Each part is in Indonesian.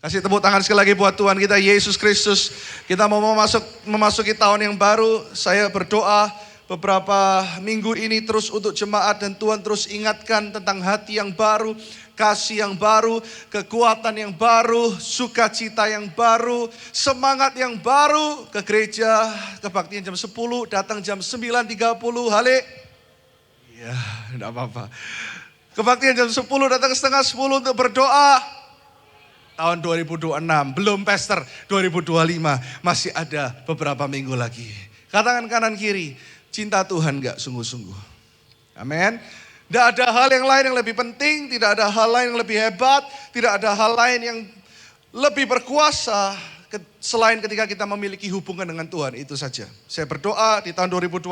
Kasih tepuk tangan sekali lagi buat Tuhan kita Yesus Kristus. Kita mau memasuki tahun yang baru. Saya berdoa beberapa minggu ini terus untuk jemaat dan Tuhan terus ingatkan tentang hati yang baru, kasih yang baru, kekuatan yang baru, sukacita yang baru, semangat yang baru. Ke gereja, kebaktian jam 10, datang jam 9.30. Hale. Ya, enggak apa-apa. Kebaktian jam 10, datang setengah 10 untuk berdoa. Tahun 2026, belum Pastor 2025, masih ada beberapa minggu lagi. Katakan kanan kiri, cinta Tuhan gak sungguh-sungguh. Amin. Tidak ada hal yang lain yang lebih penting, tidak ada hal lain yang lebih hebat, tidak ada hal lain yang lebih berkuasa selain ketika kita memiliki hubungan dengan Tuhan, itu saja. Saya berdoa di tahun 2026,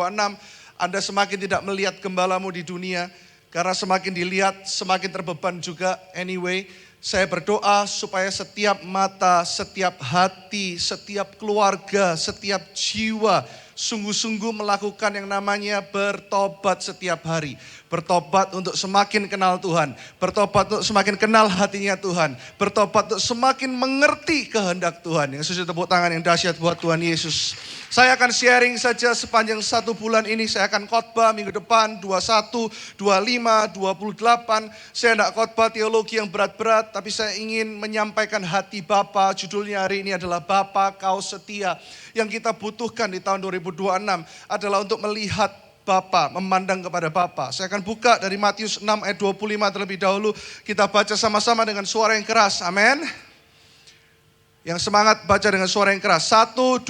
Anda semakin tidak melihat gembalamu di dunia, karena semakin dilihat, semakin terbeban juga anyway. Saya berdoa supaya setiap mata, setiap hati, setiap keluarga, setiap jiwa sungguh-sungguh melakukan yang namanya bertobat setiap hari. Bertobat untuk semakin kenal Tuhan. Bertobat untuk semakin kenal hatinya Tuhan. Bertobat untuk semakin mengerti kehendak Tuhan. Yang sesuai tepuk tangan yang dahsyat buat Tuhan Yesus. Saya akan sharing saja sepanjang 1 bulan ini. Saya akan khotbah minggu depan 21, 25, 28. Saya tidak khotbah teologi yang berat-berat. Tapi saya ingin menyampaikan hati Bapa. Judulnya hari ini adalah Bapa Kau Setia. Yang kita butuhkan di tahun 2026 adalah untuk melihat Bapa, memandang kepada Bapa. Saya akan buka dari Matius 6 ayat 25 terlebih dahulu. Kita baca sama-sama dengan suara yang keras. Amin. Yang semangat baca dengan suara yang keras. 1, 2,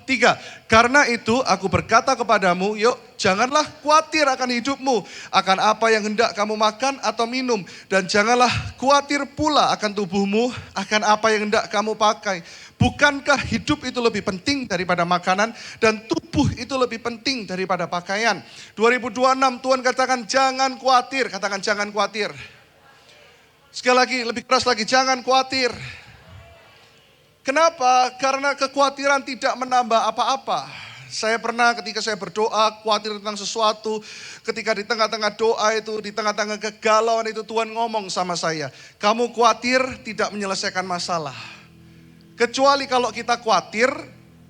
3. Karena itu aku berkata kepadamu, yuk janganlah khawatir akan hidupmu, akan apa yang hendak kamu makan atau minum. Dan janganlah khawatir pula akan tubuhmu, akan apa yang hendak kamu pakai. Bukankah hidup itu lebih penting daripada makanan dan tubuh itu lebih penting daripada pakaian? 2026 Tuhan katakan jangan khawatir, katakan jangan khawatir. Sekali lagi, lebih keras lagi, jangan khawatir. Kenapa? Karena kekhawatiran tidak menambah apa-apa. Saya pernah ketika saya berdoa khawatir tentang sesuatu, ketika di tengah-tengah doa itu, di tengah-tengah kegalauan itu Tuhan ngomong sama saya, kamu khawatir tidak menyelesaikan masalah. Kecuali kalau kita khawatir,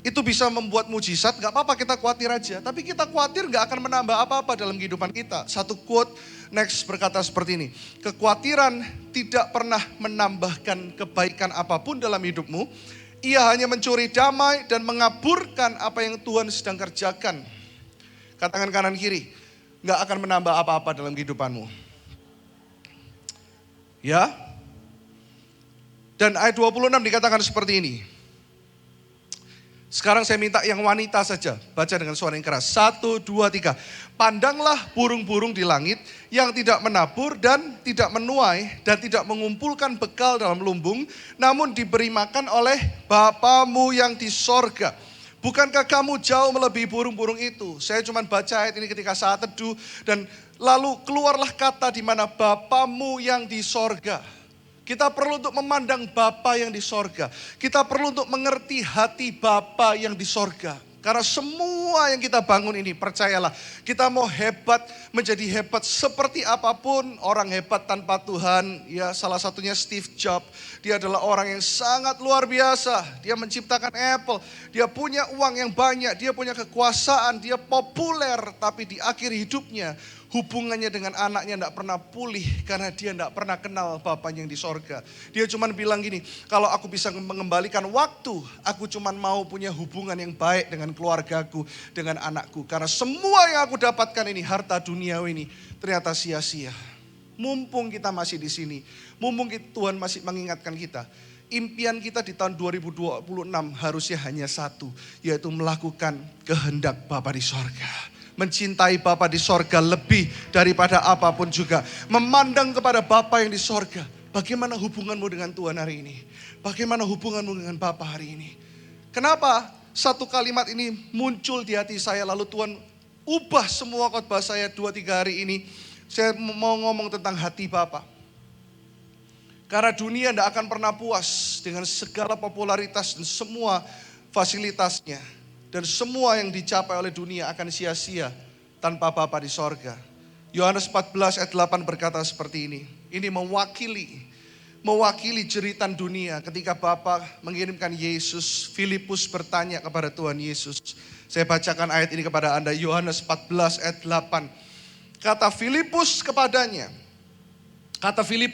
itu bisa membuat mujizat, gak apa-apa kita khawatir aja. Tapi kita khawatir gak akan menambah apa-apa dalam kehidupan kita. Satu quote next berkata seperti ini, kekhawatiran tidak pernah menambahkan kebaikan apapun dalam hidupmu. Ia hanya mencuri damai dan mengaburkan apa yang Tuhan sedang kerjakan. Katakan kanan kiri, gak akan menambah apa-apa dalam kehidupanmu. Ya. Dan ayat 26 dikatakan seperti ini. Sekarang saya minta yang wanita saja. Baca dengan suara yang keras. 1, 2, 3. Pandanglah burung-burung di langit yang tidak menabur dan tidak menuai dan tidak mengumpulkan bekal dalam lumbung, namun diberi makan oleh Bapamu yang di sorga. Bukankah kamu jauh melebihi burung-burung itu? Saya cuma baca ayat ini ketika saat teduh dan lalu keluarlah kata di mana Bapamu yang di sorga. Kita perlu untuk memandang Bapa yang di sorga. Kita perlu untuk mengerti hati Bapa yang di sorga. Karena semua yang kita bangun ini, percayalah, kita mau hebat, menjadi hebat seperti apapun. Orang hebat tanpa Tuhan, ya salah satunya Steve Jobs. Dia adalah orang yang sangat luar biasa. Dia menciptakan Apple, dia punya uang yang banyak, dia punya kekuasaan, dia populer. Tapi di akhir hidupnya, hubungannya dengan anaknya tidak pernah pulih karena dia tidak pernah kenal Bapanya yang di sorga. Dia cuma bilang gini, kalau aku bisa mengembalikan waktu, aku cuma mau punya hubungan yang baik dengan keluargaku, dengan anakku. Karena semua yang aku dapatkan ini, harta duniawi ini, ternyata sia-sia. Mumpung kita masih di sini, mumpung Tuhan masih mengingatkan kita. Impian kita di tahun 2026 harusnya hanya satu, yaitu melakukan kehendak Bapa di sorga. Mencintai Bapa di sorga lebih daripada apapun juga. Memandang kepada Bapa yang di sorga. Bagaimana hubunganmu dengan Tuhan hari ini? Bagaimana hubunganmu dengan Bapa hari ini? Kenapa satu kalimat ini muncul di hati saya, lalu Tuhan ubah semua khotbah saya 2-3 hari ini. Saya mau ngomong tentang hati Bapa. Karena dunia tidak akan pernah puas dengan segala popularitas dan semua fasilitasnya. Dan semua yang dicapai oleh dunia akan sia-sia tanpa Bapa di sorga. Yohanes 14 ayat 8 berkata seperti ini. Ini mewakili mewakili jeritan dunia ketika Bapa mengirimkan Yesus. Filipus bertanya kepada Tuhan Yesus. Saya bacakan ayat ini kepada Anda, Yohanes 14 ayat 8. Kata Filipus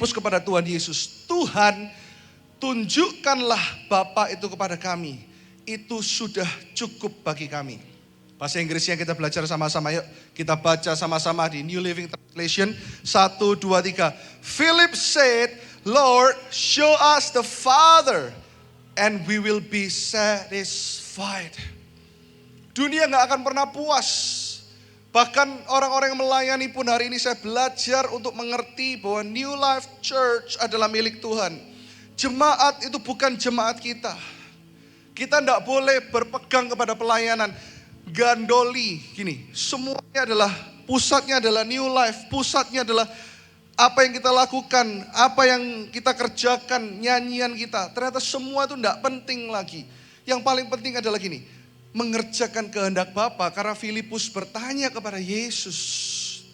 kepada Tuhan Yesus, Tuhan, tunjukkanlah Bapa itu kepada kami. Itu sudah cukup bagi kami. Bahasa Inggrisnya kita belajar sama-sama, yuk. Kita baca sama-sama di New Living Translation. 1, 2, 3. Philip said, Lord, show us the Father, and we will be satisfied. Dunia gak akan pernah puas. Bahkan orang-orang yang melayani pun hari ini saya belajar untuk mengerti bahwa New Life Church adalah milik Tuhan. Jemaat itu bukan jemaat kita. Kita tidak boleh berpegang kepada pelayanan gandoli. Gini, semuanya adalah, pusatnya adalah New Life. Pusatnya adalah apa yang kita lakukan, apa yang kita kerjakan, nyanyian kita. Ternyata semua itu tidak penting lagi. Yang paling penting adalah gini, mengerjakan kehendak Bapa. Karena Filipus bertanya kepada Yesus,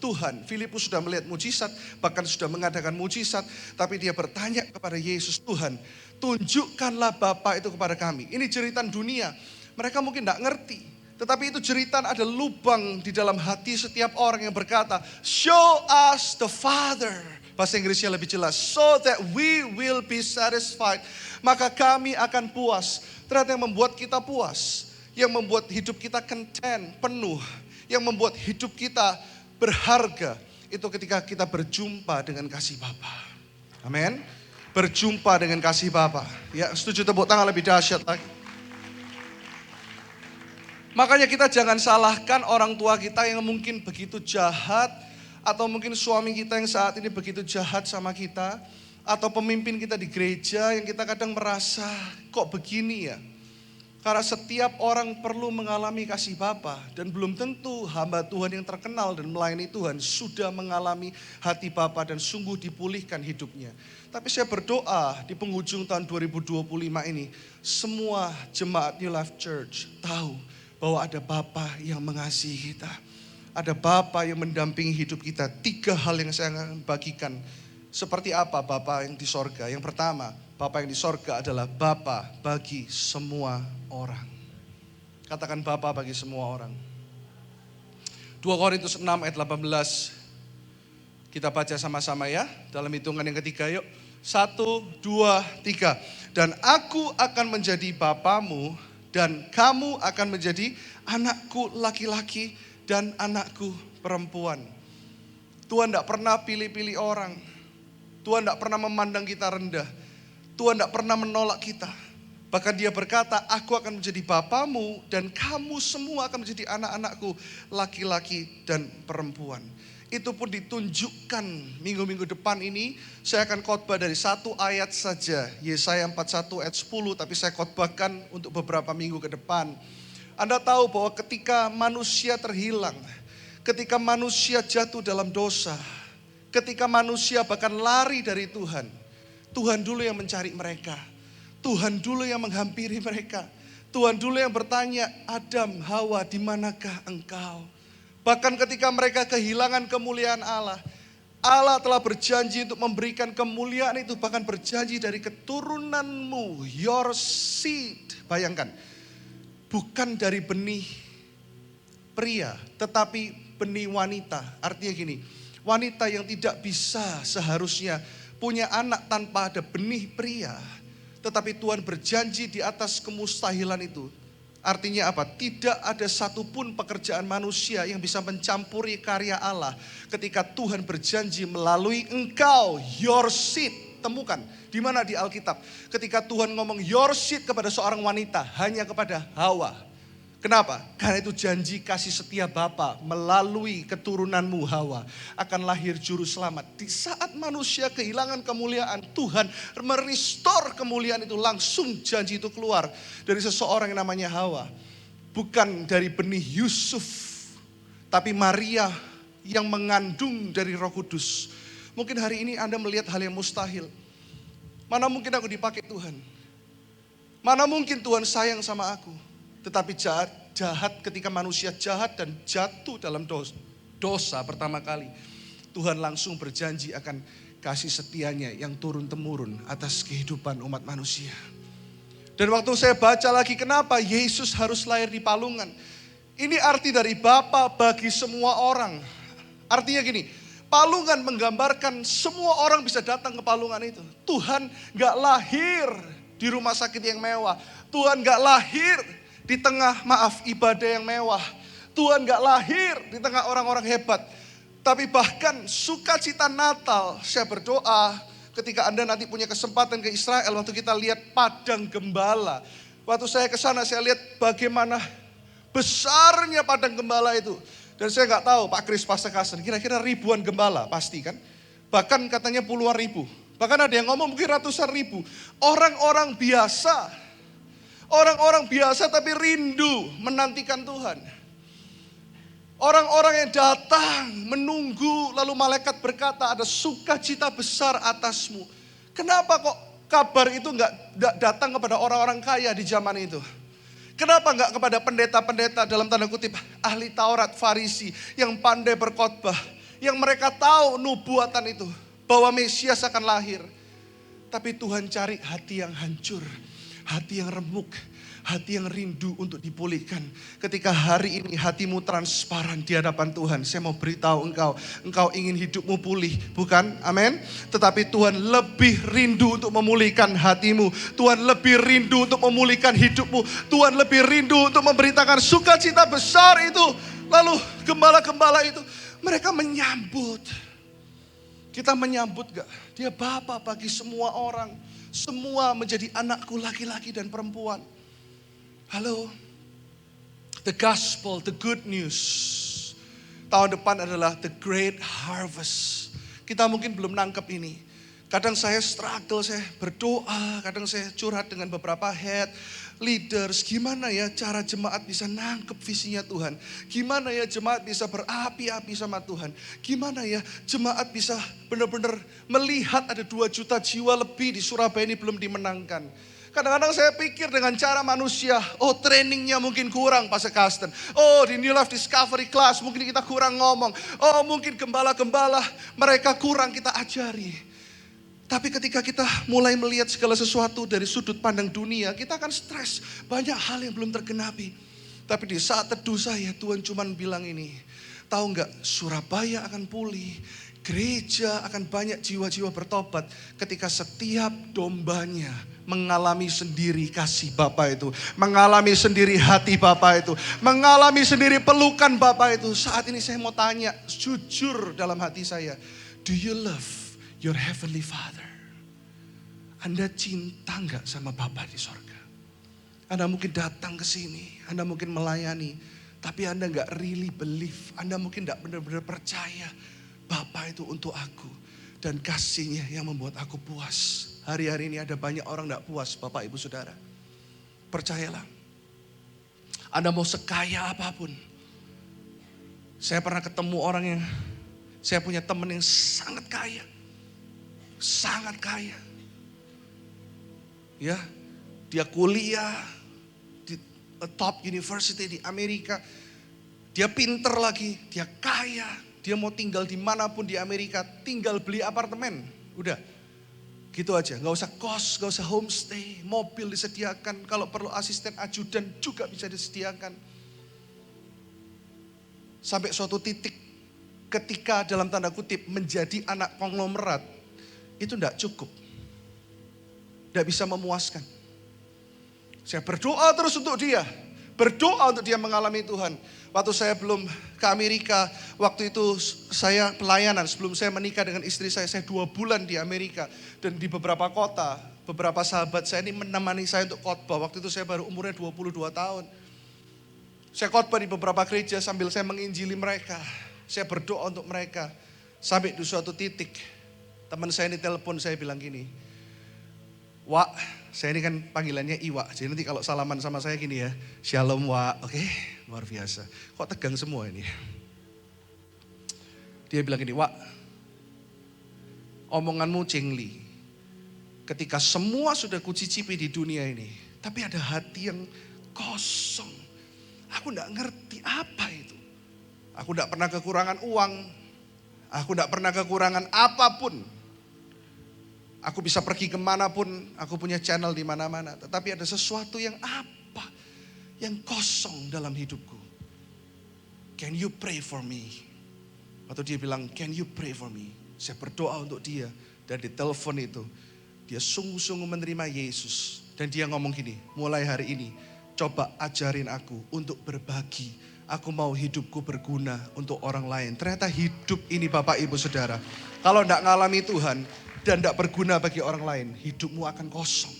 Tuhan. Filipus sudah melihat mujizat, bahkan sudah mengadakan mujizat, tapi dia bertanya kepada Yesus, Tuhan, tunjukkanlah Bapa itu kepada kami. Ini jeritan dunia. Mereka mungkin tidak ngerti, tetapi itu jeritan, ada lubang di dalam hati setiap orang yang berkata, show us the Father. Bahasa Inggrisnya lebih jelas, so that we will be satisfied. Maka kami akan puas. Ternyata yang membuat kita puas, yang membuat hidup kita content, penuh, yang membuat hidup kita berharga, itu ketika kita berjumpa dengan kasih Bapa. Amin. Berjumpa dengan kasih Bapa. Ya, setuju, tepuk tangan lebih dahsyat lagi. Makanya kita jangan salahkan orang tua kita yang mungkin begitu jahat, atau mungkin suami kita yang saat ini begitu jahat sama kita, atau pemimpin kita di gereja yang kita kadang merasa kok begini ya. Karena setiap orang perlu mengalami kasih Bapa, dan belum tentu hamba Tuhan yang terkenal dan melayani Tuhan sudah mengalami hati Bapa dan sungguh dipulihkan hidupnya. Tapi saya berdoa di penghujung tahun 2025 ini, semua jemaat New Life Church tahu bahwa ada Bapa yang mengasihi kita. Ada Bapa yang mendampingi hidup kita. 3 hal yang saya akan bagikan. Seperti apa Bapa yang di sorga? Yang pertama, Bapa yang di sorga adalah Bapa bagi semua orang. Katakan Bapa bagi semua orang. 2 Korintus 6 ayat 18. Kita baca sama-sama ya. Dalam hitungan yang ketiga yuk. 1, 2, 3. Dan aku akan menjadi Bapamu, dan kamu akan menjadi anakku laki-laki dan anakku perempuan. Tuhan tidak pernah pilih-pilih orang. Tuhan tidak pernah memandang kita rendah. Tuhan tidak pernah menolak kita. Bahkan dia berkata, aku akan menjadi Bapamu dan kamu semua akan menjadi anak-anakku laki-laki dan perempuan. Itu pun ditunjukkan minggu-minggu depan ini. Saya akan khotbah dari 1 ayat saja. Yesaya 41 ayat 10, tapi saya khotbahkan untuk beberapa minggu ke depan. Anda tahu bahwa ketika manusia terhilang, ketika manusia jatuh dalam dosa, ketika manusia bahkan lari dari Tuhan, Tuhan dulu yang mencari mereka. Tuhan dulu yang menghampiri mereka. Tuhan dulu yang bertanya, Adam, Hawa, di manakah engkau? Bahkan ketika mereka kehilangan kemuliaan Allah, Allah telah berjanji untuk memberikan kemuliaan itu, bahkan berjanji dari keturunanmu, your seed. Bayangkan, bukan dari benih pria, tetapi benih wanita. Artinya gini, wanita yang tidak bisa seharusnya punya anak tanpa ada benih pria. Tetapi Tuhan berjanji di atas kemustahilan itu. Artinya apa? Tidak ada satupun pekerjaan manusia yang bisa mencampuri karya Allah. Ketika Tuhan berjanji melalui engkau, your seed. Temukan, di mana di Alkitab? Ketika Tuhan ngomong your seed kepada seorang wanita, hanya kepada Hawa. Kenapa? Karena itu janji kasih setia Bapa, melalui keturunanmu Hawa akan lahir juru selamat. Di saat manusia kehilangan kemuliaan, Tuhan merestore kemuliaan itu, langsung janji itu keluar dari seseorang yang namanya Hawa. Bukan dari benih Yusuf, tapi Maria yang mengandung dari Roh Kudus. Mungkin hari ini Anda melihat hal yang mustahil. Mana mungkin aku dipakai Tuhan? Mana mungkin Tuhan sayang sama aku? Tetapi jahat ketika manusia jahat dan jatuh dalam dosa pertama kali, Tuhan langsung berjanji akan kasih setianya yang turun-temurun atas kehidupan umat manusia. Dan waktu saya baca lagi kenapa Yesus harus lahir di palungan. Ini arti dari Bapa bagi semua orang. Artinya gini, palungan menggambarkan semua orang bisa datang ke palungan itu. Tuhan gak lahir di rumah sakit yang mewah. Tuhan gak lahir di tengah ibadah yang mewah. Tuhan gak lahir di tengah orang-orang hebat. Tapi bahkan sukacita Natal, saya berdoa ketika Anda nanti punya kesempatan ke Israel, waktu kita lihat padang gembala. Waktu saya ke sana saya lihat bagaimana besarnya padang gembala itu. Dan saya nggak tahu Pak Kris Pasekasen, kira-kira ribuan gembala pasti kan. Bahkan katanya puluhan ribu. Bahkan ada yang ngomong mungkin ratusan ribu. Orang-orang biasa tapi rindu menantikan Tuhan. Orang-orang yang datang menunggu lalu malaikat berkata ada sukacita besar atasmu. Kenapa kok kabar itu nggak datang kepada orang-orang kaya di zaman itu? Kenapa nggak kepada pendeta-pendeta dalam tanda kutip ahli Taurat Farisi yang pandai berkhotbah, yang mereka tahu nubuatan itu bahwa Mesias akan lahir. Tapi Tuhan cari hati yang hancur, hati yang remuk, hati yang rindu untuk dipulihkan. Ketika hari ini hatimu transparan di hadapan Tuhan, saya mau beritahu engkau ingin hidupmu pulih, bukan? Amin. Tetapi Tuhan lebih rindu untuk memulihkan hatimu. Tuhan lebih rindu untuk memulihkan hidupmu. Tuhan lebih rindu untuk memberitakan sukacita besar itu. Lalu gembala-gembala itu, mereka menyambut. Kita menyambut gak? Dia Bapa bagi semua orang. Semua menjadi anakku laki-laki dan perempuan. Halo, the gospel, the good news. Tahun depan adalah the great harvest. Kita mungkin belum nangkep ini. Kadang saya struggle, saya berdoa, kadang saya curhat dengan beberapa head, leaders. Gimana ya cara jemaat bisa nangkep visinya Tuhan? Gimana ya jemaat bisa berapi-api sama Tuhan? Gimana ya jemaat bisa benar-benar melihat ada 2 juta jiwa lebih di Surabaya ini belum dimenangkan? Kadang-kadang saya pikir dengan cara manusia, oh trainingnya mungkin kurang Pastor Karsten. Oh di New Life Discovery Class mungkin kita kurang ngomong. Oh mungkin gembala-gembala mereka kurang kita ajari. Tapi ketika kita mulai melihat segala sesuatu dari sudut pandang dunia, kita akan stres. Banyak hal yang belum tergenapi. Tapi di saat teduh saya, Tuhan cuma bilang ini. Tahu nggak, Surabaya akan pulih. Gereja akan banyak jiwa-jiwa bertobat. Ketika setiap dombanya mengalami sendiri kasih Bapa itu. Mengalami sendiri hati Bapa itu. Mengalami sendiri pelukan Bapa itu. Saat ini saya mau tanya, jujur dalam hati saya. Do you love your heavenly Father? Anda cinta nggak sama Bapa di sorga? Anda mungkin datang ke sini, Anda mungkin melayani, tapi Anda nggak really believe. Anda mungkin nggak benar-benar percaya Bapa itu untuk aku dan kasihnya yang membuat aku puas. Hari-hari ini ada banyak orang nggak puas, Bapak Ibu Saudara. Percayalah, Anda mau sekaya apapun. Saya pernah ketemu orang yang, saya punya teman yang sangat kaya. Sangat kaya. Ya, dia kuliah di top university di Amerika. Dia pinter lagi, dia kaya. Dia mau tinggal dimanapun di Amerika, tinggal beli apartemen. Udah, gitu aja. Gak usah kos, gak usah homestay, mobil disediakan. Kalau perlu asisten ajudan juga bisa disediakan. Sampai suatu titik ketika dalam tanda kutip menjadi anak konglomerat, itu tidak cukup. Tidak bisa memuaskan. Saya berdoa terus untuk dia. Berdoa untuk dia mengalami Tuhan. Waktu saya belum ke Amerika, waktu itu saya pelayanan. Sebelum saya menikah dengan istri saya 2 bulan di Amerika. Dan di beberapa kota, beberapa sahabat saya ini menemani saya untuk khotbah. Waktu itu saya baru umurnya 22 tahun. Saya khotbah di beberapa gereja sambil saya menginjili mereka. Saya berdoa untuk mereka. Sampai di suatu titik, teman saya ini telepon, saya bilang gini, Wak, saya ini kan panggilannya Iwa. Jadi nanti kalau salaman sama saya gini ya, Shalom Wak, oke, luar biasa. Kok tegang semua ini? Dia bilang gini, Wak, omonganmu cengli. Ketika semua sudah kucicipi di dunia ini, tapi ada hati yang kosong. Aku enggak ngerti apa itu. Aku enggak pernah kekurangan uang. Aku enggak pernah kekurangan apapun. Aku bisa pergi kemanapun, aku punya channel di mana-mana. Tetapi ada sesuatu yang apa? Yang kosong dalam hidupku. Can you pray for me? Atau dia bilang, can you pray for me? Saya berdoa untuk dia. Dan di telepon itu, dia sungguh-sungguh menerima Yesus. Dan dia ngomong gini, mulai hari ini, coba ajarin aku untuk berbagi. Aku mau hidupku berguna untuk orang lain. Ternyata hidup ini Bapak Ibu Saudara, kalau tidak ngalami Tuhan dan tidak berguna bagi orang lain, hidupmu akan kosong.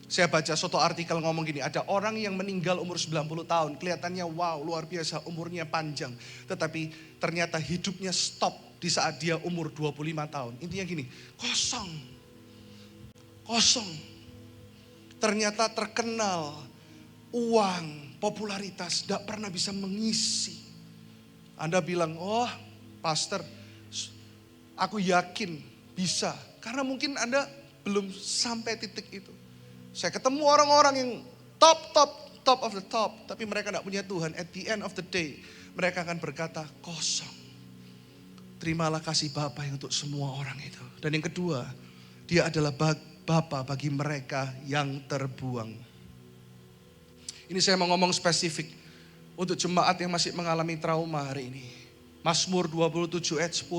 Saya baca suatu artikel ngomong gini, ada orang yang meninggal umur 90 tahun. Kelihatannya wow, luar biasa, umurnya panjang. Tetapi ternyata hidupnya stop di saat dia umur 25 tahun. Intinya gini, kosong. Kosong. Ternyata terkenal, uang, popularitas, tidak pernah bisa mengisi. Anda bilang, oh pastor, aku yakin bisa. Karena mungkin Anda belum sampai titik itu. Saya ketemu orang-orang yang top of the top. Tapi mereka tidak punya Tuhan. At the end of the day, mereka akan berkata kosong. Terimalah kasih Bapa yang untuk semua orang itu. Dan yang kedua, dia adalah Bapa bagi mereka yang terbuang. Ini saya mau ngomong spesifik untuk jemaat yang masih mengalami trauma hari ini. Mazmur 27 ayat 10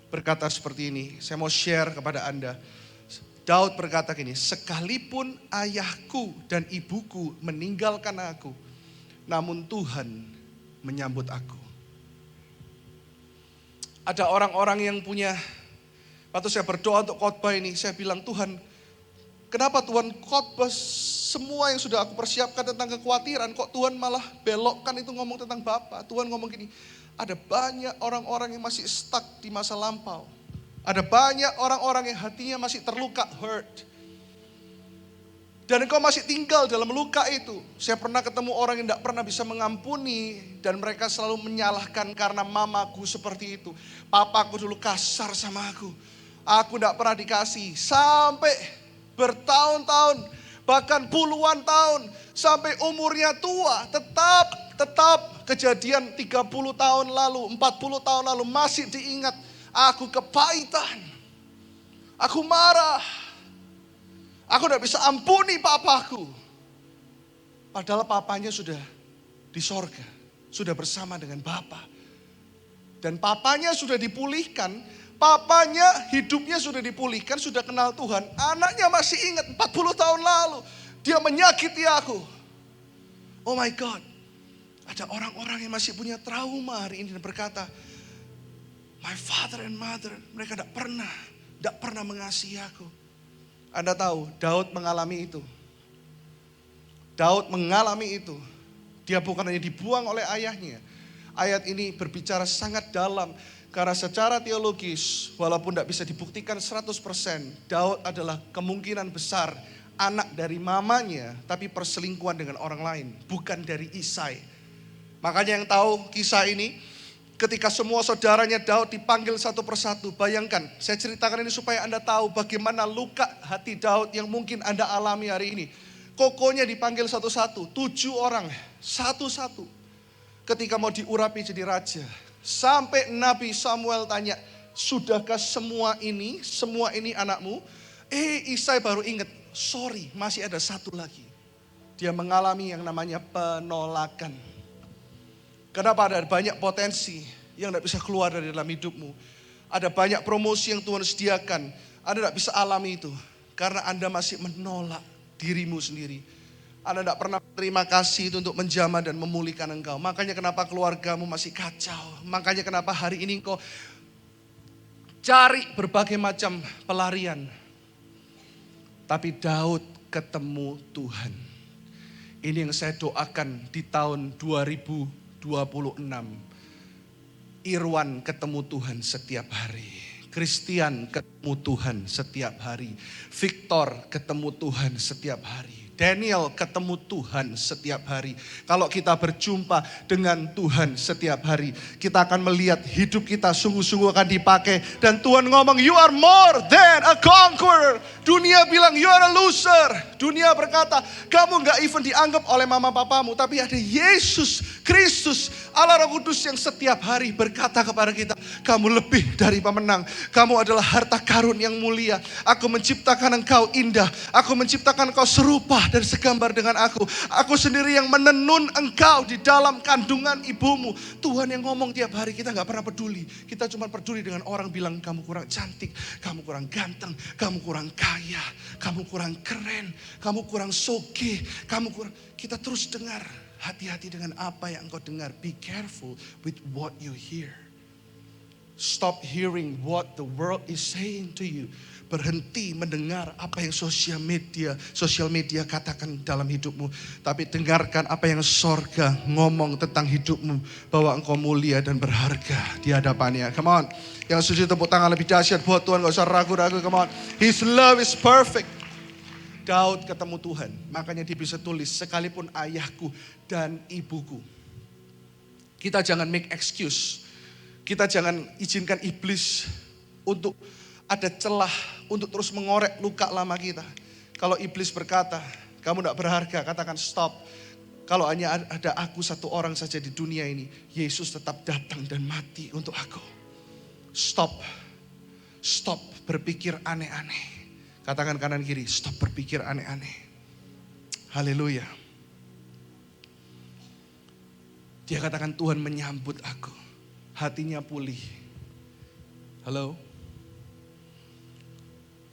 berkata seperti ini. Saya mau share kepada Anda. Daud berkata gini, sekalipun ayahku dan ibuku meninggalkan aku, namun Tuhan menyambut aku. Ada orang-orang yang punya, waktu saya berdoa untuk khotbah ini, saya bilang, Tuhan, kenapa Tuhan khotbah semua yang sudah aku persiapkan tentang kekhawatiran, kok Tuhan malah belokkan itu ngomong tentang Bapa. Tuhan ngomong gini, ada banyak orang-orang yang masih stuck di masa lampau. Ada banyak orang-orang yang hatinya masih terluka, hurt. Dan engkau masih tinggal dalam luka itu. Saya pernah ketemu orang yang tidak pernah bisa mengampuni. Dan mereka selalu menyalahkan karena mamaku seperti itu. Papaku dulu kasar sama aku. Aku tidak pernah dikasih. Sampai bertahun-tahun, bahkan puluhan tahun. Sampai umurnya tua, tetap kejadian 30 tahun lalu, 40 tahun lalu masih diingat. Aku kepahitan. Aku marah. Aku tidak bisa ampuni papaku. Padahal papanya sudah di sorga. Sudah bersama dengan Bapa. Dan papanya sudah dipulihkan. Papanya hidupnya sudah dipulihkan. Sudah kenal Tuhan. Anaknya masih ingat 40 tahun lalu. Dia menyakiti aku. Oh my God. Ada orang-orang yang masih punya trauma hari ini dan berkata, my father and mother, mereka tidak pernah mengasihi aku. Anda tahu, Daud mengalami itu. Daud mengalami itu. Dia bukan hanya dibuang oleh ayahnya. Ayat ini berbicara sangat dalam. Karena secara teologis, walaupun tidak bisa dibuktikan 100%, Daud adalah kemungkinan besar anak dari mamanya, tapi perselingkuhan dengan orang lain, bukan dari Isai. Makanya yang tahu kisah ini, ketika semua saudaranya Daud dipanggil satu persatu, bayangkan, saya ceritakan ini supaya Anda tahu bagaimana luka hati Daud yang mungkin Anda alami hari ini. Kokonya dipanggil satu-satu, 7 orang, satu-satu. Ketika mau diurapi jadi raja, sampai Nabi Samuel tanya, sudahkah semua ini anakmu? Isai baru ingat, sorry masih ada satu lagi. Dia mengalami yang namanya penolakan. Kenapa? Ada banyak potensi yang tidak bisa keluar dari dalam hidupmu. Ada banyak promosi yang Tuhan sediakan. Anda tidak bisa alami itu. Karena Anda masih menolak dirimu sendiri. Anda tidak pernah terima kasih itu untuk menjamah dan memulihkan engkau. Makanya kenapa keluargamu masih kacau. Makanya kenapa hari ini engkau cari berbagai macam pelarian. Tapi Daud ketemu Tuhan. Ini yang saya doakan di tahun 2026. Irwan ketemu Tuhan setiap hari. Christian ketemu Tuhan setiap hari. Victor ketemu Tuhan setiap hari. Daniel ketemu Tuhan setiap hari. Kalau kita berjumpa dengan Tuhan setiap hari, kita akan melihat hidup kita sungguh-sungguh akan dipakai. Dan Tuhan ngomong, you are more than a conqueror. Dunia bilang, you are a loser. Dunia berkata, kamu gak even dianggap oleh mama papamu. Tapi ada Yesus Kristus, Allah Roh Kudus yang setiap hari berkata kepada kita, kamu lebih dari pemenang. Kamu adalah harta karun yang mulia. Aku menciptakan engkau indah. Aku menciptakan engkau serupa dan segambar dengan aku. Aku sendiri yang menenun engkau di dalam kandungan ibumu. Tuhan yang ngomong tiap hari, kita gak pernah peduli. Kita cuma peduli dengan orang bilang kamu kurang cantik, kamu kurang ganteng, kamu kurang kaya, kamu kurang keren, kamu kurang soge, kamu kurang. Kita terus dengar, hati-hati dengan apa yang engkau dengar. Be careful with what you hear. Stop hearing what the world is saying to you. Berhenti mendengar apa yang sosial media katakan dalam hidupmu. Tapi dengarkan apa yang sorga ngomong tentang hidupmu. Bahwa engkau mulia dan berharga di hadapannya. Come on. Yang setuju tepuk tangan lebih dahsyat buat Tuhan. Gak usah ragu-ragu. Come on. His love is perfect. Daud ketemu Tuhan. Makanya dia bisa tulis, sekalipun ayahku dan ibuku. Kita jangan make excuse. Kita jangan izinkan iblis untuk ada celah untuk terus mengorek luka lama kita. Kalau iblis berkata, kamu tidak berharga, katakan stop. Kalau hanya ada aku satu orang saja di dunia ini, Yesus tetap datang dan mati untuk aku. Stop. Stop berpikir aneh-aneh. Katakan kanan kiri, stop berpikir aneh-aneh. Haleluya. Dia katakan Tuhan menyambut aku. Hatinya pulih. Halo?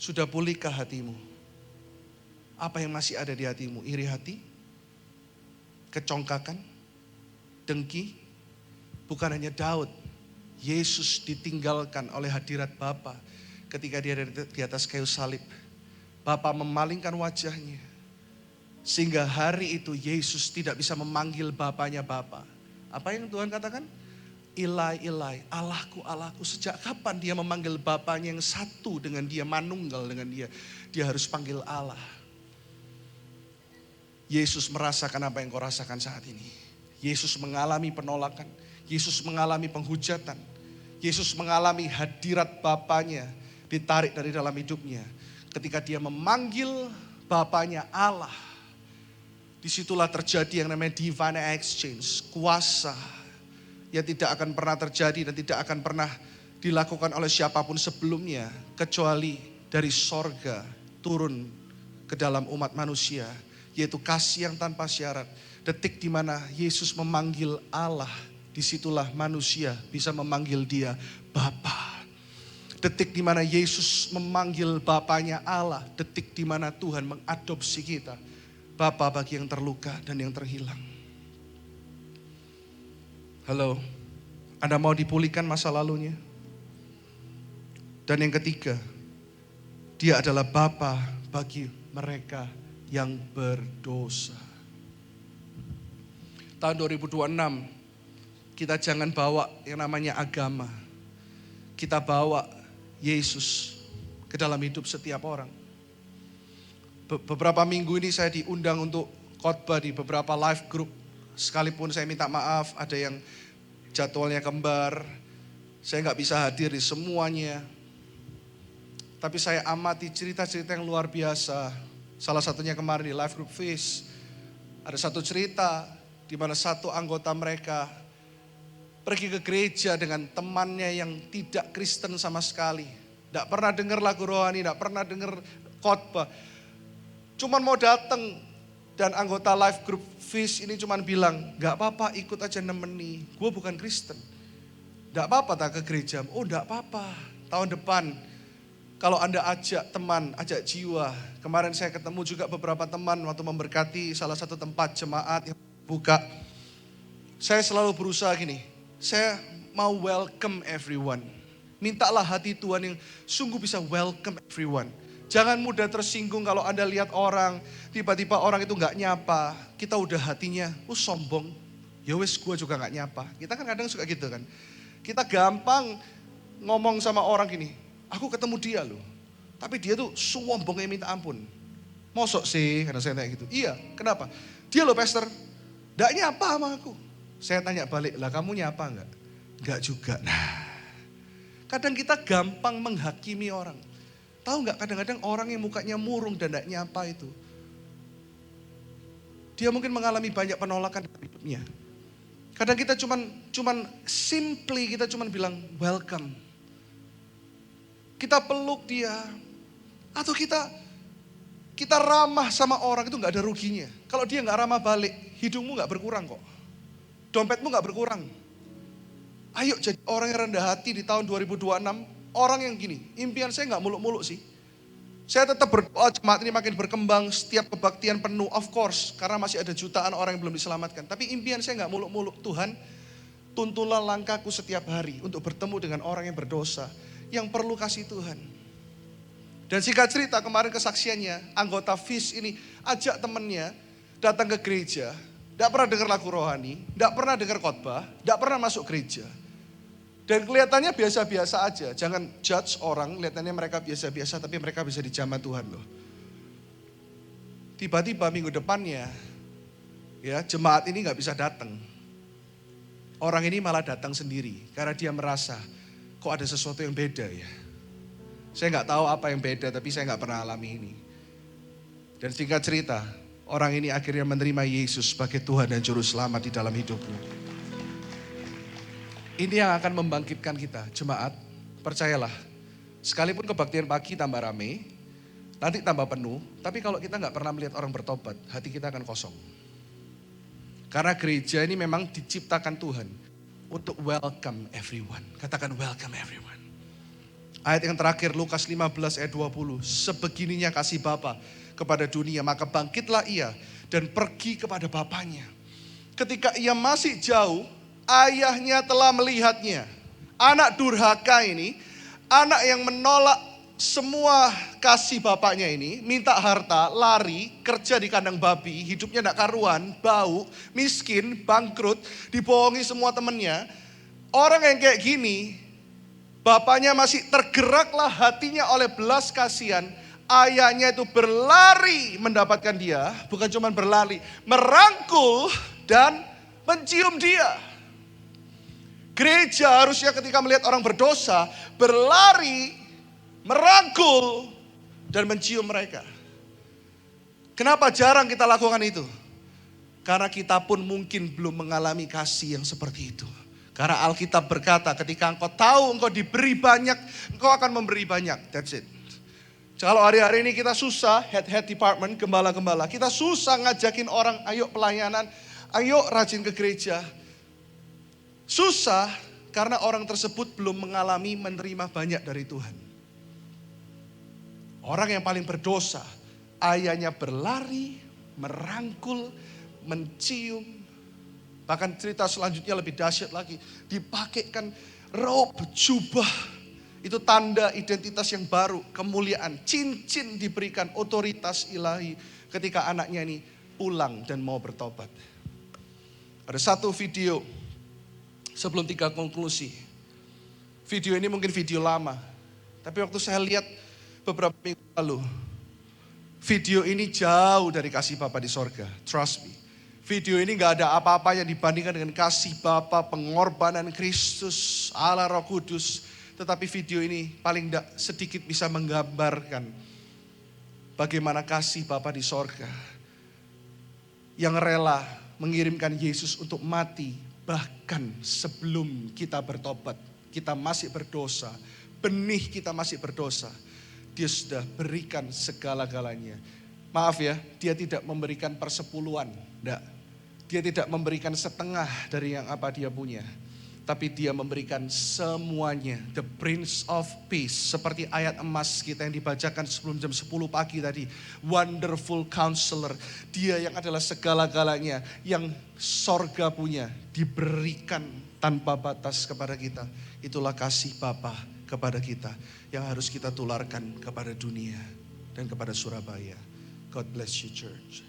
Sudah pulihkah hatimu? Apa yang masih ada di hatimu? Iri hati? Kecongkakan? Dengki? Bukan hanya Daud. Yesus ditinggalkan oleh hadirat Bapa ketika dia di atas kayu salib. Bapa memalingkan wajahnya. Sehingga hari itu Yesus tidak bisa memanggil Bapanya Bapa. Apa yang Tuhan katakan? Ilai, Ilai, Allahku, Allahku. Sejak kapan dia memanggil Bapanya yang satu dengan dia, manunggal dengan dia. Dia harus panggil Allah. Yesus merasakan apa yang kau rasakan saat ini. Yesus mengalami penolakan. Yesus mengalami penghujatan. Yesus mengalami hadirat Bapanya ditarik dari dalam hidupnya. Ketika dia memanggil Bapanya Allah. Disitulah terjadi yang namanya divine exchange. Kuasa yang tidak akan pernah terjadi dan tidak akan pernah dilakukan oleh siapapun sebelumnya. Kecuali dari sorga turun ke dalam umat manusia. Yaitu kasih yang tanpa syarat. Detik di mana Yesus memanggil Allah. Disitulah manusia bisa memanggil dia Bapa. Detik di mana Yesus memanggil Bapanya Allah. Detik di mana Tuhan mengadopsi kita. Bapa bagi yang terluka dan yang terhilang. Halo, Anda mau dipulihkan masa lalunya? Dan yang ketiga, dia adalah Bapa bagi mereka yang berdosa. Tahun 2026, kita jangan bawa yang namanya agama. Kita bawa Yesus ke dalam hidup setiap orang. Beberapa minggu ini saya diundang untuk khotbah di beberapa live group. Sekalipun saya minta maaf, ada yang jadwalnya kembar. Saya nggak bisa hadir di semuanya. Tapi saya amati cerita-cerita yang luar biasa. Salah satunya kemarin di live group Fish. Ada satu cerita di mana satu anggota mereka pergi ke gereja dengan temannya yang tidak Kristen sama sekali. Tidak pernah dengar lagu rohani, tidak pernah dengar khotbah. Cuman mau datang. Dan anggota live group Fish ini cuman bilang, gak apa-apa ikut aja nemeni, gue bukan Kristen. Gak apa-apa tak ke gereja, oh gak apa-apa. Tahun depan kalau Anda ajak teman, ajak jiwa. Kemarin saya ketemu juga beberapa teman waktu memberkati salah satu tempat jemaat yang buka. Saya selalu berusaha gini, saya mau welcome everyone. Mintalah hati Tuhan yang sungguh bisa welcome everyone. Jangan mudah tersinggung kalau Anda lihat orang, tiba-tiba orang itu gak nyapa. Kita udah hatinya, sombong. Ya wes gue juga gak nyapa. Kita kan kadang suka gitu kan. Kita gampang ngomong sama orang gini, aku ketemu dia loh. Tapi dia tuh sombongnya minta ampun. Mosok sih, karena saya tanya gitu. Iya, kenapa? Dia loh pastor, nggak nyapa sama aku. Saya tanya balik, lah kamu nyapa enggak? Enggak juga. Nah, kadang kita gampang menghakimi orang. Tahu nggak kadang-kadang orang yang mukanya murung dan nggak nyapa itu, dia mungkin mengalami banyak penolakan dalam hidupnya. Kadang kita cuman simply kita cuman bilang welcome. Kita peluk dia, atau kita ramah sama orang itu nggak ada ruginya. Kalau dia nggak ramah balik, hidungmu nggak berkurang kok, dompetmu nggak berkurang. Ayo jadi orang yang rendah hati di tahun 2026. Orang yang gini, impian saya nggak muluk-muluk sih. Saya tetap berdoa jemaat ini makin berkembang, setiap kebaktian penuh, of course. Karena masih ada jutaan orang yang belum diselamatkan. Tapi impian saya nggak muluk-muluk. Tuhan, tuntunlah langkahku setiap hari untuk bertemu dengan orang yang berdosa, yang perlu kasih Tuhan. Dan singkat cerita kemarin kesaksiannya, anggota FIS ini ajak temennya datang ke gereja. Tidak pernah dengar lagu rohani, tidak pernah dengar khotbah, tidak pernah masuk gereja. Dan kelihatannya biasa-biasa aja. Jangan judge orang, kelihatannya mereka biasa-biasa, tapi mereka bisa dijamah Tuhan loh. Tiba-tiba minggu depannya, ya jemaat ini nggak bisa datang. Orang ini malah datang sendiri, karena dia merasa, kok ada sesuatu yang beda ya. Saya nggak tahu apa yang beda, tapi saya nggak pernah alami ini. Dan singkat cerita, orang ini akhirnya menerima Yesus sebagai Tuhan dan Juru Selamat di dalam hidupnya. Ini yang akan membangkitkan kita, jemaat, percayalah. Sekalipun kebaktian pagi tambah rame, nanti tambah penuh, tapi kalau kita nggak pernah melihat orang bertobat, hati kita akan kosong. Karena gereja ini memang diciptakan Tuhan untuk welcome everyone. Katakan welcome everyone. Ayat yang terakhir, Lukas 15 ayat 20. Sebegininya kasih Bapa kepada dunia, maka bangkitlah ia dan pergi kepada Bapanya. Ketika ia masih jauh, ayahnya telah melihatnya. Anak durhaka ini, anak yang menolak semua kasih bapaknya ini, minta harta, lari, kerja di kandang babi, hidupnya tidak karuan, bau, miskin, bangkrut, dibohongi semua temannya. Orang yang kayak gini, bapaknya masih tergeraklah hatinya oleh belas kasihan. Ayahnya itu berlari mendapatkan dia, bukan cuma berlari, merangkul dan mencium dia. Gereja harusnya ketika melihat orang berdosa, berlari, merangkul, dan mencium mereka. Kenapa jarang kita lakukan itu? Karena kita pun mungkin belum mengalami kasih yang seperti itu. Karena Alkitab berkata, ketika engkau tahu engkau diberi banyak, engkau akan memberi banyak. That's it. Kalau hari-hari ini kita susah, head department, gembala-gembala, kita susah ngajakin orang, ayo pelayanan, ayo rajin ke gereja. Susah karena orang tersebut belum mengalami menerima banyak dari Tuhan. Orang yang paling berdosa, ayahnya berlari, merangkul, mencium. Bahkan cerita selanjutnya lebih dahsyat lagi. Dipakaikan robe, jubah. Itu tanda identitas yang baru, kemuliaan. Cincin diberikan, otoritas ilahi ketika anaknya ini pulang dan mau bertobat. Ada satu video sebelum 3 konklusi. Video ini mungkin video lama. Tapi waktu saya lihat beberapa minggu lalu, video ini jauh dari kasih Bapa di sorga. Trust me. Video ini gak ada apa-apanya dibandingkan dengan kasih Bapa, pengorbanan Kristus, Allah Roh Kudus. Tetapi video ini paling tidak sedikit bisa menggambarkan bagaimana kasih Bapa di sorga yang rela mengirimkan Yesus untuk mati. Bahkan sebelum kita bertobat, kita masih berdosa, benih kita masih berdosa. Dia sudah berikan segala-galanya. Maaf ya, dia tidak memberikan persepuluhan. Enggak. Dia tidak memberikan setengah dari yang apa dia punya. Tapi dia memberikan semuanya. The Prince of Peace. Seperti ayat emas kita yang dibacakan sebelum jam 10 pagi tadi. Wonderful Counselor. Dia yang adalah segala-galanya. Yang sorga punya. Diberikan tanpa batas kepada kita. Itulah kasih Bapa kepada kita. Yang harus kita tularkan kepada dunia. Dan kepada Surabaya. God bless you, church.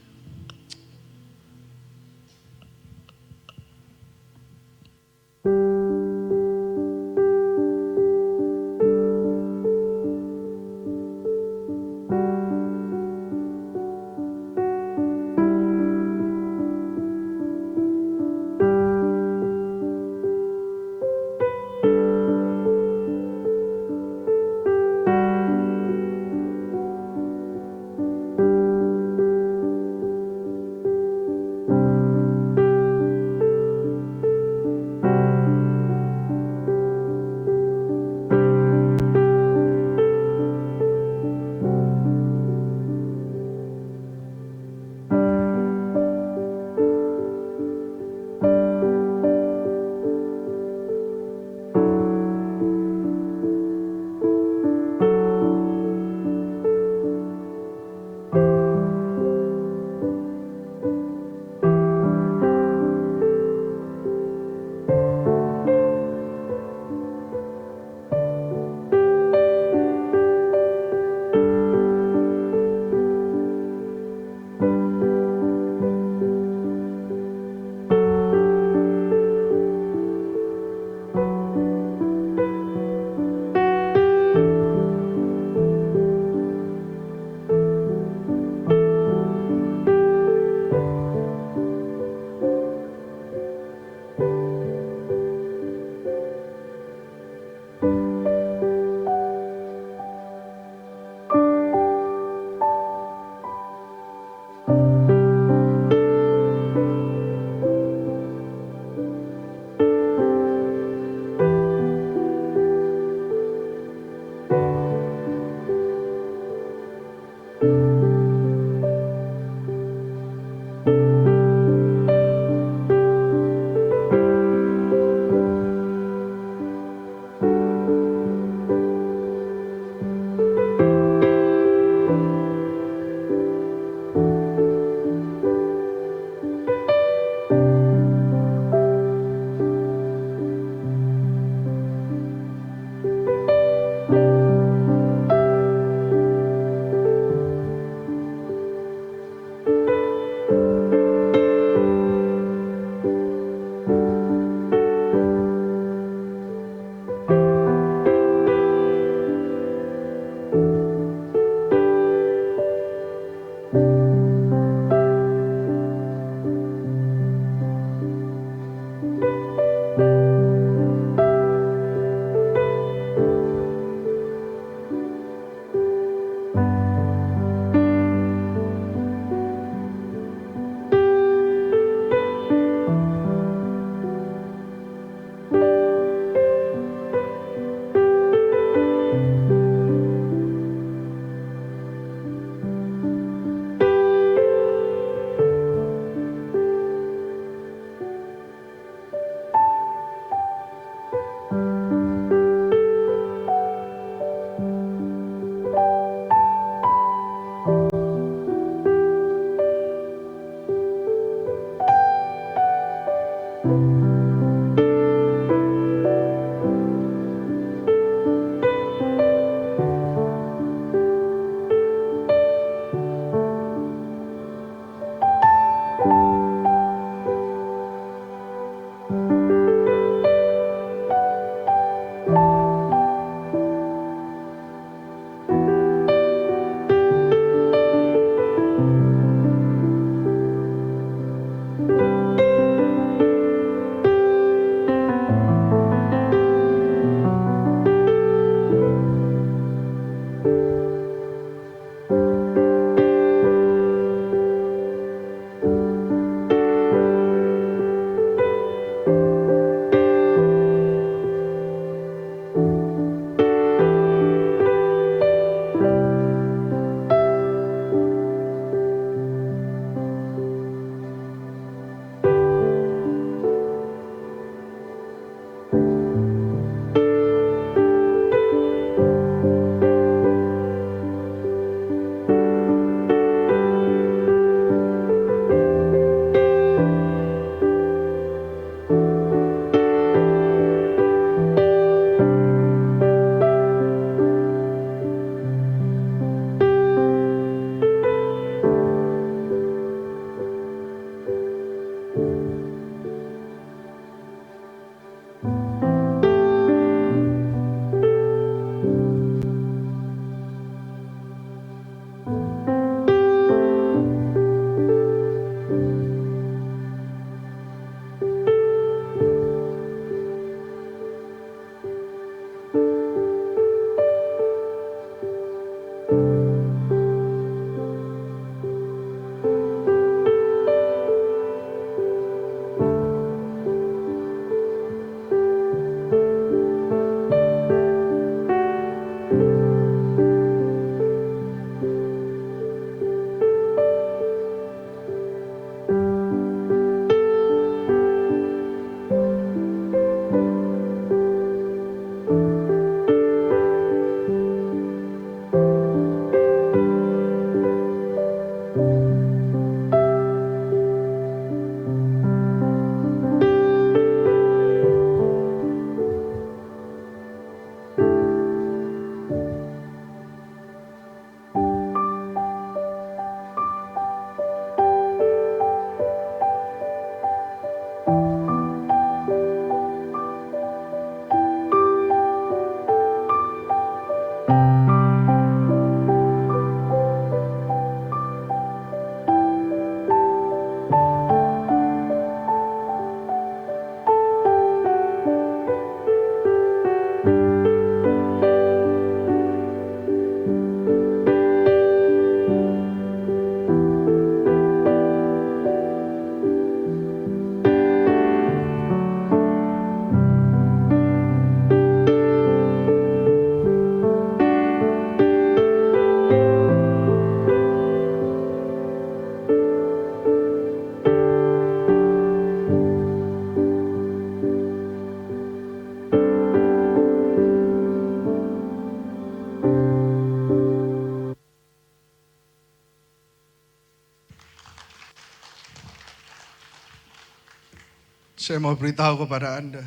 Saya mau beritahu kepada Anda,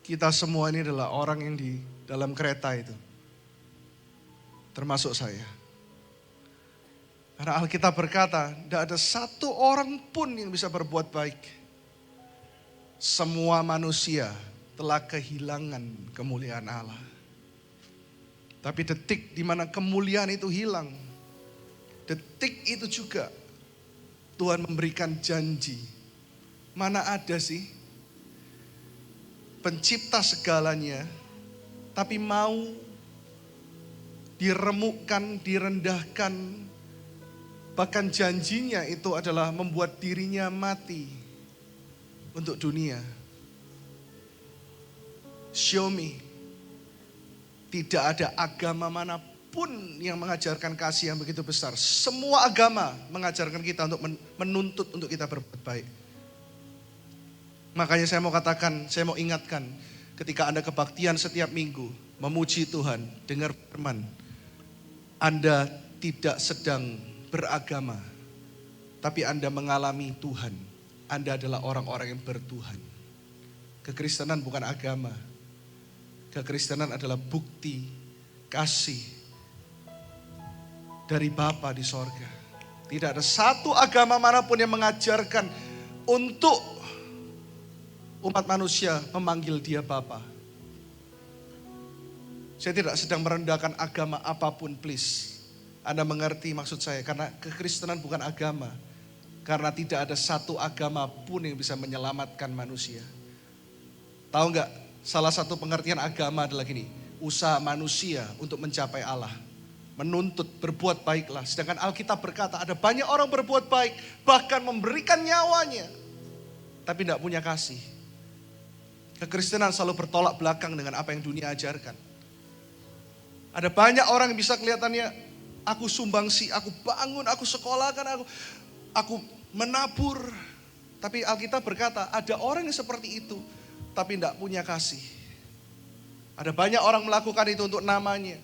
kita semua ini adalah orang yang di dalam kereta itu, termasuk saya. Karena Alkitab berkata, tidak ada satu orang pun yang bisa berbuat baik. Semua manusia telah kehilangan kemuliaan Allah. Tapi detik di mana kemuliaan itu hilang, detik itu juga Tuhan memberikan janji. Mana ada sih pencipta segalanya, tapi mau diremukkan, direndahkan, bahkan janjinya itu adalah membuat dirinya mati untuk dunia. Show me. Tidak ada agama manapun yang mengajarkan kasih yang begitu besar. Semua agama mengajarkan kita untuk menuntut untuk kita berbuat baik. Makanya saya mau katakan, saya mau ingatkan, ketika Anda kebaktian setiap minggu, memuji Tuhan, dengar firman, Anda tidak sedang beragama, tapi Anda mengalami Tuhan. Anda adalah orang-orang yang bertuhan. Kekristenan bukan agama. Kekristenan adalah bukti kasih dari Bapa di sorga. Tidak ada satu agama manapun yang mengajarkan untuk umat manusia memanggil dia Bapa. Saya tidak sedang merendahkan agama apapun, please. Anda mengerti maksud saya, karena kekristenan bukan agama. Karena tidak ada satu agama pun yang bisa menyelamatkan manusia. Tahu nggak? Salah satu pengertian agama adalah gini, usaha manusia untuk mencapai Allah. Menuntut berbuat baiklah. Sedangkan Alkitab berkata ada banyak orang berbuat baik, bahkan memberikan nyawanya, tapi tidak punya kasih. Kekristenan selalu bertolak belakang dengan apa yang dunia ajarkan. Ada banyak orang yang bisa kelihatannya, aku sumbangsi, aku bangun, aku sekolahkan, aku menabur. Tapi Alkitab berkata ada orang yang seperti itu, tapi tidak punya kasih. Ada banyak orang melakukan itu untuk namanya,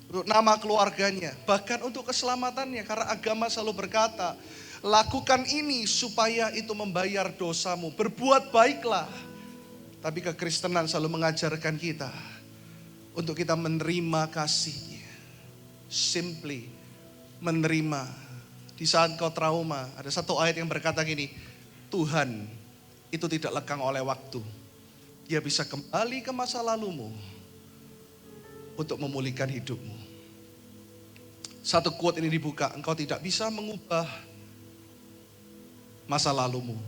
untuk nama keluarganya, bahkan untuk keselamatannya. Karena agama selalu berkata, lakukan ini supaya itu membayar dosamu, berbuat baiklah. Tapi kekristenan selalu mengajarkan kita untuk kita menerima kasih-Nya. Simply menerima. Di saat kau trauma, ada satu ayat yang berkata gini, Tuhan itu tidak lekang oleh waktu. Dia bisa kembali ke masa lalumu untuk memulihkan hidupmu. Satu quote ini dibuka, engkau tidak bisa mengubah masa lalumu.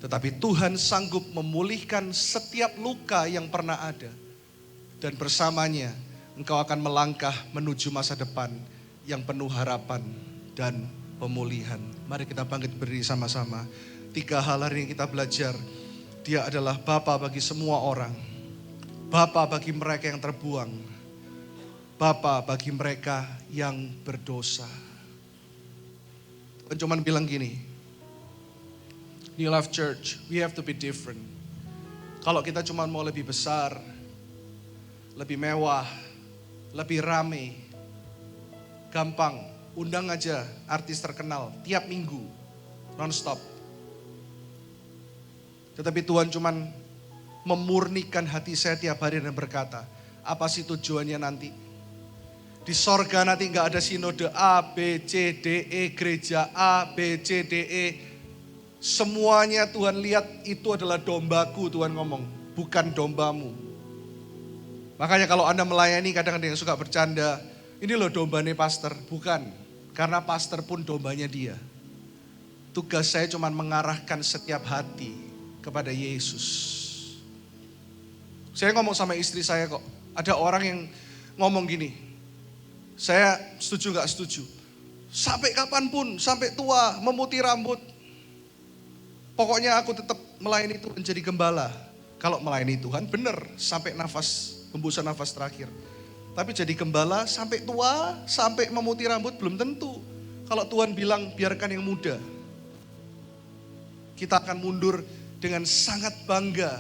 Tetapi Tuhan sanggup memulihkan setiap luka yang pernah ada. Dan bersamanya engkau akan melangkah menuju masa depan yang penuh harapan dan pemulihan. Mari kita bangkit berdiri sama-sama. 3 hal hari yang kita belajar. Dia adalah Bapa bagi semua orang. Bapa bagi mereka yang terbuang. Bapa bagi mereka yang berdosa. Tuhan cuma bilang gini, New Life Church, we have to be different. Kalau kita cuma mau lebih besar, lebih mewah, lebih rame, gampang, undang aja artis terkenal tiap minggu, non-stop. Tetapi Tuhan cuma memurnikan hati saya tiap hari dan berkata, apa sih tujuannya nanti? Di sorga nanti gak ada sinode A, B, C, D, E, gereja A, B, C, D, E. Semuanya Tuhan lihat itu adalah dombaku, Tuhan ngomong, bukan dombamu. Makanya kalau Anda melayani kadang-kadang yang suka bercanda, ini loh dombanya pastor. Bukan, karena pastor pun dombanya dia. Tugas saya cuma mengarahkan setiap hati kepada Yesus. Saya ngomong sama istri saya kok, ada orang yang ngomong gini, saya setuju gak setuju. Sampai kapanpun, sampai tua, memutih rambut. Pokoknya aku tetap melayani Tuhan jadi gembala. Kalau melayani Tuhan benar sampai hembusan nafas terakhir. Tapi jadi gembala sampai tua, sampai memutih rambut belum tentu. Kalau Tuhan bilang biarkan yang muda, kita akan mundur dengan sangat bangga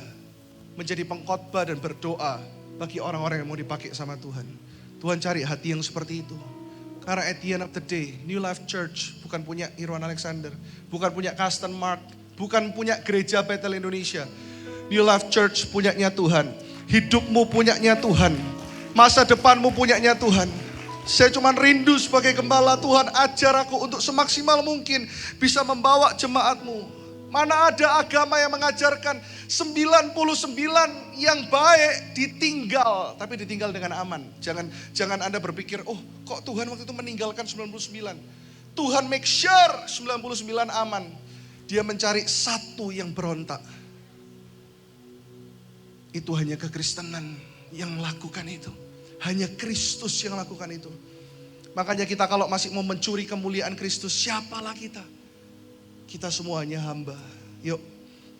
menjadi pengkhotbah dan berdoa bagi orang-orang yang mau dipakai sama Tuhan. Tuhan cari hati yang seperti itu. Karena at the end of the day, New Life Church bukan punya Irwan Alexander, bukan punya Carsten Mark, bukan punya gereja Bethel Indonesia. New Life Church punyanya Tuhan. Hidupmu punyanya Tuhan. Masa depanmu punyanya Tuhan. Saya cuma rindu sebagai gembala, Tuhan ajar aku untuk semaksimal mungkin bisa membawa jemaatmu. Mana ada agama yang mengajarkan 99 yang baik ditinggal, tapi ditinggal dengan aman. Jangan Anda berpikir, oh kok Tuhan waktu itu meninggalkan 99. Tuhan make sure 99 aman. Dia mencari satu yang berontak. Itu hanya kekristenan yang lakukan itu. Hanya Kristus yang lakukan itu. Makanya kita kalau masih mau mencuri kemuliaan Kristus, siapalah kita? Kita semuanya hamba. Yuk,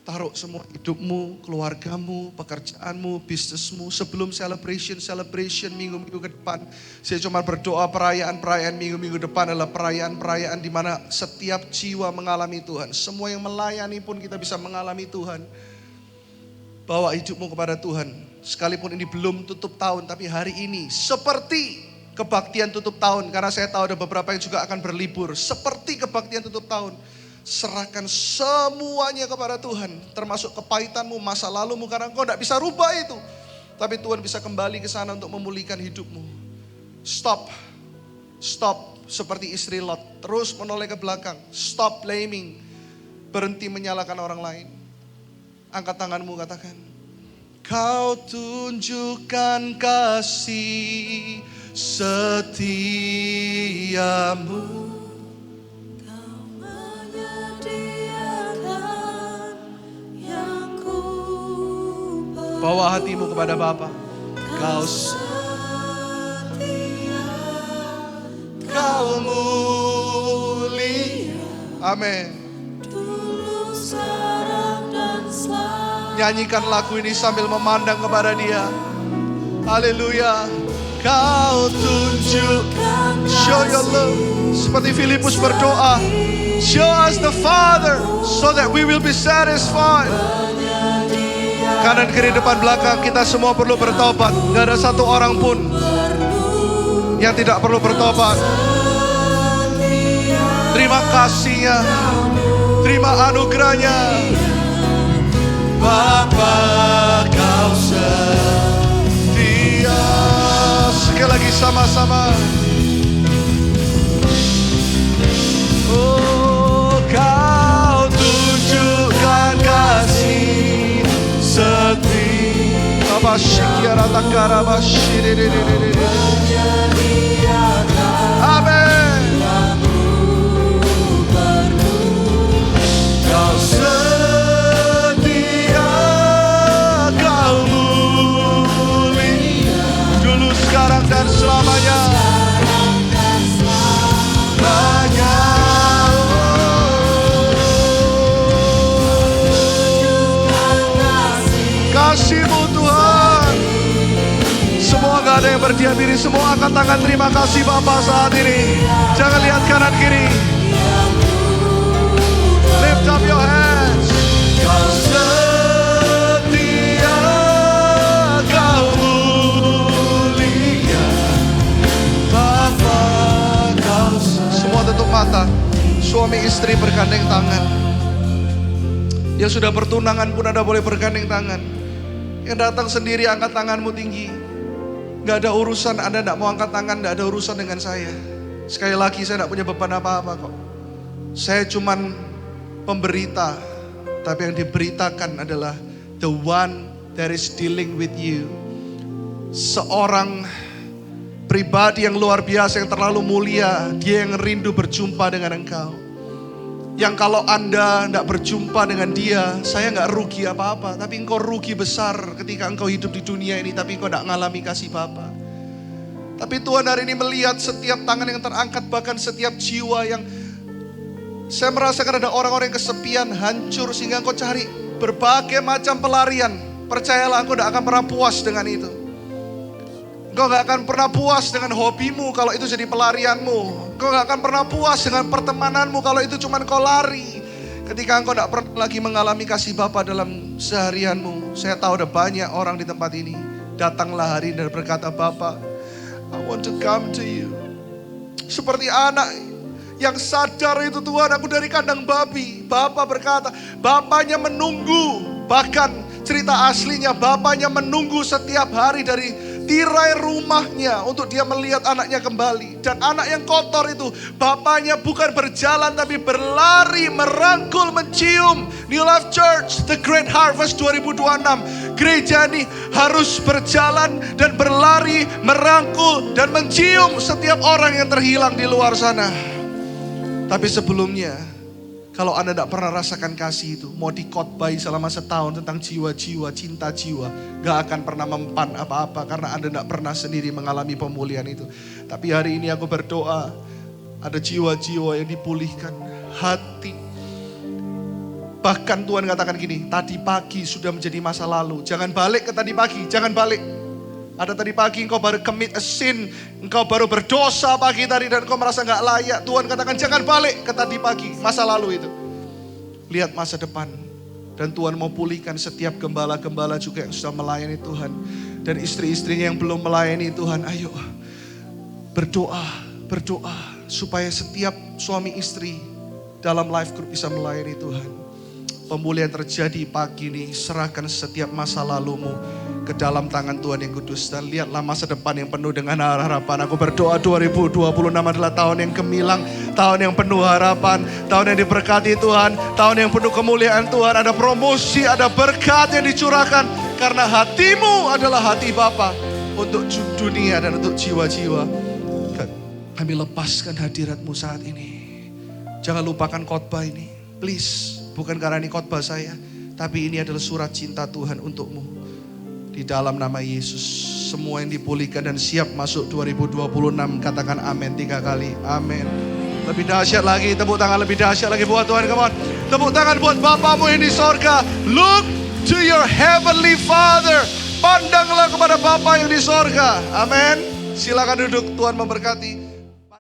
taruh semua hidupmu, keluargamu, pekerjaanmu, bisnismu. Sebelum celebration minggu-minggu ke depan. Saya cuma berdoa perayaan minggu-minggu depan adalah perayaan di mana setiap jiwa mengalami Tuhan. Semua yang melayani pun kita bisa mengalami Tuhan. Bawa hidupmu kepada Tuhan. Sekalipun ini belum tutup tahun, tapi hari ini seperti kebaktian tutup tahun. Karena saya tahu ada beberapa yang juga akan berlibur. Seperti kebaktian tutup tahun. Serahkan semuanya kepada Tuhan. Termasuk kepahitanmu, masa lalumu. Karena engkau tidak bisa rubah itu. Tapi Tuhan bisa kembali ke sana untuk memulihkan hidupmu. Stop. Seperti istri Lot. Terus menoleh ke belakang. Stop blaming. Berhenti menyalahkan orang lain. Angkat tanganmu, katakan. Kau tunjukkan kasih setiamu. Bawa hatimu kepada Bapa. Kau setia, kau mulia. Amin. Nyanyikan lagu ini sambil memandang kepada Dia. Haleluya. Kau tunjukkan, show your love. Seperti Filipus berdoa, show us the Father so that we will be satisfied. Kanan kiri depan belakang kita semua perlu bertobat. Gak ada satu orang pun yang tidak perlu bertobat. Terima kasih-Nya, terima anugerah-Nya. Bapa kau setia. Sekali lagi sama-sama. Oh, kau tunjukkan kasih setia. Amin. Kau setia, kau mulia, dulu, sekarang, dan selamanya. Kasih-Mu Tuhan. Semua gak ada yang berdiam diri. Semua angkat tangan terima kasih Bapa saat ini. Jangan lihat kanan kiri. Lift up your hands. Kau setia, kau mulia, Bapa kau setia. Semua tutup mata. Suami istri bergandeng tangan. Yang sudah bertunangan pun Anda boleh bergandeng tangan. Yang datang sendiri angkat tanganmu tinggi. Gak ada urusan, Anda tidak mau angkat tangan, gak ada urusan dengan saya. Sekali lagi saya tidak punya beban apa-apa kok. Saya cuman pemberita. Tapi yang diberitakan adalah the one that is dealing with you. Seorang pribadi yang luar biasa, yang terlalu mulia. Dia yang rindu berjumpa dengan engkau. Yang kalau Anda tidak berjumpa dengan dia, saya nggak rugi apa-apa. Tapi engkau rugi besar ketika engkau hidup di dunia ini, tapi engkau tidak mengalami kasih Bapa. Tapi Tuhan hari ini melihat setiap tangan yang terangkat, bahkan setiap jiwa yang saya merasakan ada orang-orang yang kesepian, hancur, sehingga engkau cari berbagai macam pelarian. Percayalah, engkau tidak akan pernah puas dengan itu. Engkau gak akan pernah puas dengan hobimu kalau itu jadi pelarianmu. Engkau gak akan pernah puas dengan pertemananmu kalau itu cuma kau lari. Ketika engkau gak pernah lagi mengalami kasih Bapa dalam seharianmu. Saya tahu ada banyak orang di tempat ini. Datanglah hari ini dan berkata, Bapa, I want to come to you. Seperti anak Yang sadar itu Tuhan, aku dari kandang babi. Bapa berkata, bapaknya menunggu. Bahkan cerita aslinya, bapaknya menunggu setiap hari dari tirai rumahnya untuk dia melihat anaknya kembali. Dan anak yang kotor itu, bapaknya bukan berjalan tapi berlari, merangkul, mencium. New Life Church, The Great Harvest 2026. Gereja ini harus berjalan dan berlari, merangkul dan mencium setiap orang yang terhilang di luar sana. Tapi sebelumnya, kalau Anda tidak pernah rasakan kasih itu, mau dikhotbahi selama setahun tentang jiwa-jiwa, cinta jiwa, gak akan pernah mempan apa-apa karena Anda tidak pernah sendiri mengalami pemulihan itu. Tapi hari ini aku berdoa, ada jiwa-jiwa yang dipulihkan, hati. Bahkan Tuhan katakan gini, tadi pagi sudah menjadi masa lalu. Jangan balik ke tadi pagi, jangan balik. Ada tadi pagi engkau baru commit a sin, engkau baru berdosa pagi tadi dan engkau merasa gak layak. Tuhan katakan jangan balik ke tadi pagi, masa lalu itu. Lihat masa depan. Dan Tuhan mau pulihkan setiap gembala-gembala juga yang sudah melayani Tuhan. Dan istri-istrinya yang belum melayani Tuhan, ayo berdoa supaya setiap suami istri dalam life group bisa melayani Tuhan. Pemulihan terjadi pagi ini, serahkan setiap masa lalumu ke dalam tangan Tuhan yang kudus. Dan lihatlah masa depan yang penuh dengan harapan. Aku berdoa 2026 adalah tahun yang gemilang, tahun yang penuh harapan, tahun yang diberkati Tuhan, tahun yang penuh kemuliaan Tuhan. Ada promosi, ada berkat yang dicurahkan. Karena hatimu adalah hati Bapa untuk dunia dan untuk jiwa-jiwa. Kami lepaskan hadiratmu saat ini. Jangan lupakan khotbah ini, please. Bukan karena ini khotbah saya, tapi ini adalah surat cinta Tuhan untukmu. Di dalam nama Yesus, semua yang dipulihkan dan siap masuk 2026, katakan amin 3 kali. Amin. Lebih dahsyat lagi, tepuk tangan lebih dahsyat lagi buat Tuhan. Come on. Tepuk tangan buat Bapamu yang di sorga. Look to your heavenly Father. Pandanglah kepada Bapa yang di sorga. Amin. Silakan duduk, Tuhan memberkati.